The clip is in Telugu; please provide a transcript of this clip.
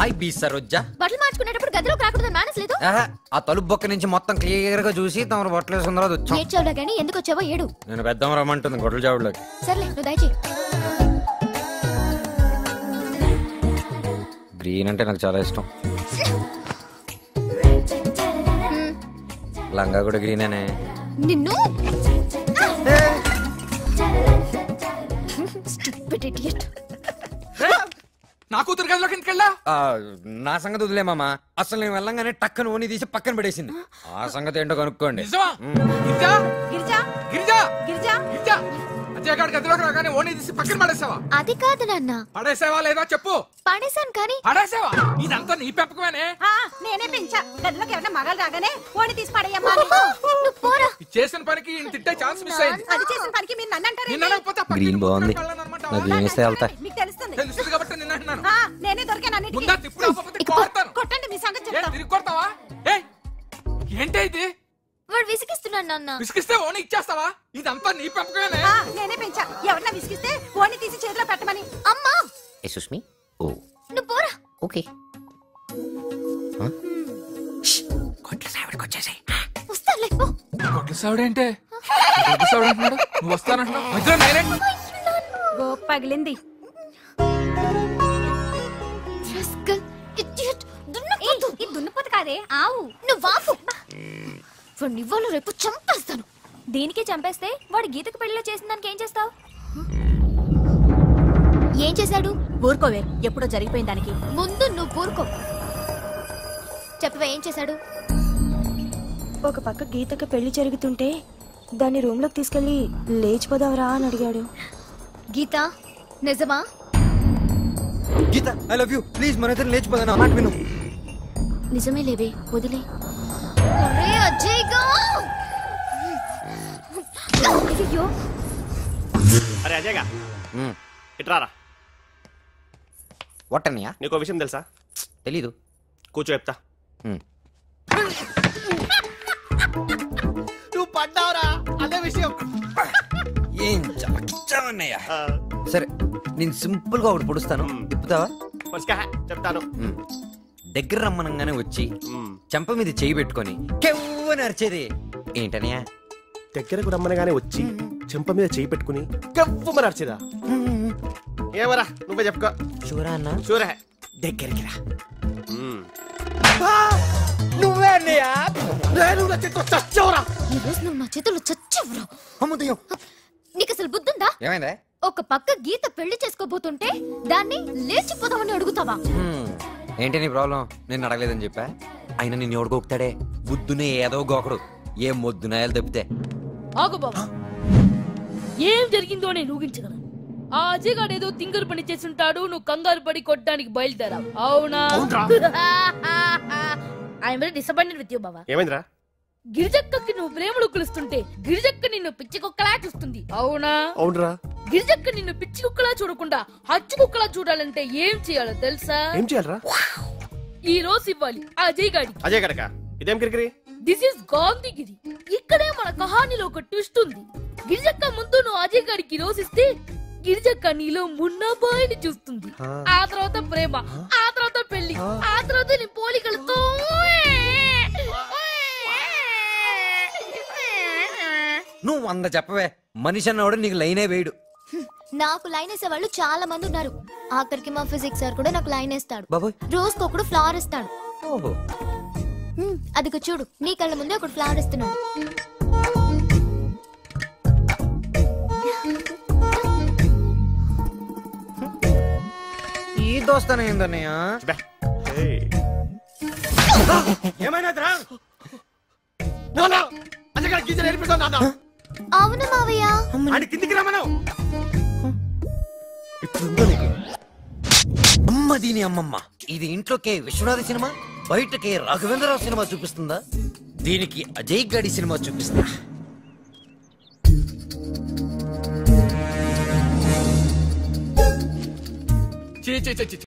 Hi be Saroja. బట్టలు మార్చుకునేటప్పుడు గదిలోకి రాకూడదని మేనేజ్ లేదు. ఆ తలుపు బొక్క నుంచి మొత్తం క్లియర్ గా చూసి తమరు బట్టలు వేసుకున్న తర్వాత వచ్చాం. ఏడ్చావులా గానీ ఎందుకు వచ్చావో ఏడు. నేను పెద్దమ్మ రమ్మంటుంది గొడ్ల చావుడులోకి. సర్లే నువ్వు దయచేయి. గ్రీన్ అంటే నాకు చాలా ఇష్టం. లంగా కూడా గ్రీనేనే. నిన్ను Stupid idiot. నా కూతురు గదిలోకి ఎందుకెళ్ళా? నా సంగతి వదిలేమమ్మా. అసలు నేను వెళ్ళంగానే టక్కన ఓని తీసి పక్కన పడేసింది. ఆ సంగతి ఏంటో కనుక్కోండి. గిరిజా గిరిజా గిరిజా గిరిజా గిరిజా అజయ్ గారి గదిలోకి రాగానే ఓని తీసి పక్కన పడేసావా? అది కాదు నాన్న. పడేసావా లేదా చెప్పు. పడేశాను కానీ. పడేసావా? ఇదంతా నీ పెంపకమేనే. నేనే పెంచా. గదిలోకి ఎవరైనా మగాలు రాగానే ఓని తీసి పడేయమ్మా. నువ్వు పోరా. చేసిన పనికి తిట్టే ఛాన్స్ మిస్ అయింది. అది చేసిన పనికి మీరు నన్ను అంటారు. గ్రీన్ బాగుంది. నాకు గ్రీన్ ఇస్తే వెళ్తా. మీకు తెలుస్తుంది. తెలుస్తుంది కాబట్టి నిన్న అంటున్నాను. నేనే దొరికాను అన్నిటికీ. ముందా తిప్పుడు ఆపకపోతే కొడతాను. కొట్టండి మీ సంగతి చెప్తా. తిరిగి కొడతావా? ఏంటే ఇది? వాడు విసిగిస్తున్నాడు నాన్న. విసిగిస్తే ఓని ఇచ్చేస్తావా? ఇదంతా నీ పెంపకమేనే. నేనే పెంచా. ఎవరన్నా విసిగిస్తే ఓని తీసి చేతిలో పెట్టమని. అమ్మా సుష్మి ఓ నువ్వు పోరా. ఓకే వస్తానులే పో. గొడ్ల సావిడేంటే? గొడ్ల సావిడ అంటున్నాడు. నువ్వు వస్తానంటున్నావు. గోప్ పగిలింది. ఇది దున్నపోతు కాదే ఆవు. నువ్వు ఆపు. వాడిని ఇవ్వాలో రేపు చంపేస్తాను. దీనికి చంపేస్తే వాడు గీతకు పెళ్లిలో చేసిన దానికి ఏం చేస్తావు? ఏం చేశాడు? ఊరుకోవే, ఎప్పుడో జరిగిపోయిన దానికి. ముందు నువ్వు ఊరుకో. చెప్పవే ఏం చేశాడు? ఒక పక్క గీతకు పెళ్లి జరుగుతుంటే దాన్ని రూమ్ లోకి తీసుకెళ్లి లేచిపోదావరా అని అడిగాడు. గీత నిజమా? గీత ఐ లవ్ యూ ప్లీజ్ మన ఇద్దరు లేచిపోదా నా మాట విను. నిజమే లేవే వదిలే. అరే అజయ్ గా. అయ్యో అరే అజయ్ గా ఇట్రారా. వట్టనియా నీకో విషయం తెలుసా? తెలీదు. కూర్చో చెప్తా. నువ్వు పడ్డావురా అదే విషయం. ఏం చమకిచ్చావన్నయ్యా. సరే నేను సింపుల్ గా ఒకటి పొడుస్తాను, తిప్పుతావా? చెప్తాను. దగ్గర రమ్మనంగానే వచ్చి చెంప మీద చేయి పెట్టుకొని కెవ్వని అరిచేది ఏంటనయ్యా? దగ్గరకు రమ్మనగానే వచ్చి చెంప మీద చేయి పెట్టుకుని కవ్వమని అరిచేదా? ఏమరా నువ్వే చెప్పుకో. షూరా అన్న? షూరే. దగ్గరికి రా. నువ్వే అన్నయ్యా. చచ్చావురా. ఈ రోజు నువ్వు నా చేతుల్లో చచ్చావురా. అమ్ముదయం. నీకు అసలు బుద్ధుందా? ఏమైందా? ఒక పక్క గీత పెళ్లి చేసుకోబోతుంటే దాన్ని లేచిపోదామని అడుగుతావా? ఏంటి నీ ప్రాబ్లం? నేను అడగలేదని చెప్పా. అయినా నిన్ను ఎవడు గోకుతాడే? బుద్ధునే ఏదో గోకడు. ఏం మొద్దునాయాలు తప్పితే. ఆగు బాబా, ఏం జరిగిందో నేను ఊహించగలను. ఆ అజయ్ గారు ఏదో తింగరు పని చేసుంటాడు. నువ్వు కంగారు పడి కొట్టడానికి బయలుదేరావు, అవునా? I'm very disappointed with you బాబా. ఏమైందిరా? గిరిజక్కకి నువ్వు ప్రేమలు కులుస్తుంటే గిరిజక్క నిన్ను పిచ్చి కుక్కలా చూస్తుంది, అవునా? అవునరా. గిరిజక్క నిన్ను పిచ్చి కుక్కలా చూడకుండా హచ్చు కుక్కలా చూడాలంటే ఏం చేయాలో తెలుసా? ఏం చేయాలరా? ఈ రోజు ఇవ్వాలి అజయ్ గారికి. అజయ్ గడక ఇదేం కిరికిరి? This is Gandhigiri. ఇక్కడే మన కహానీలో ఒక ట్విస్ట్ ఉంది. గిరిజక్క ముందు నువ్వు అజయ్ గారికి రోసిస్తే గిరిజక్క నీలో మున్నాబాయిని చూస్తుంది. ఆ తర్వాత ప్రేమ, ఆ తర్వాత పెళ్లి, ఆ తర్వాత నీ పోలికలతో నువ్వు 100 చెప్పవే. మనిషి అన్నవాడు నీకు లైనే వేయడు. నాకు లైన్ వేసే వాళ్ళు చాలా మంది ఉన్నారు. ఆఖరికి మా ఫిజిక్స్ సార్ కూడా నాకు లైన్ వేస్తాడు. బాబోయ్. రోజుకొకడు ఫ్లవర్ ఇస్తాడు. ఓహో. అదిగో చూడు, నీ కళ్ళ ముందే ఒకడు ఫ్లవర్ ఇస్తున్నాడు. ఈ దోస్తానే ఏందన్నయ్య? ఏమైనా అవును మావయ్య. కిందికి రమ్మను. అమ్మ దీని అమ్మమ్మ. ఇది ఇంట్లోకే విశ్వనాథ సినిమా, బయటకే రాఘవేంద్రరావు సినిమా చూపిస్తుందా? దీనికి అజయ్ గాడి సినిమా చూపిస్తా.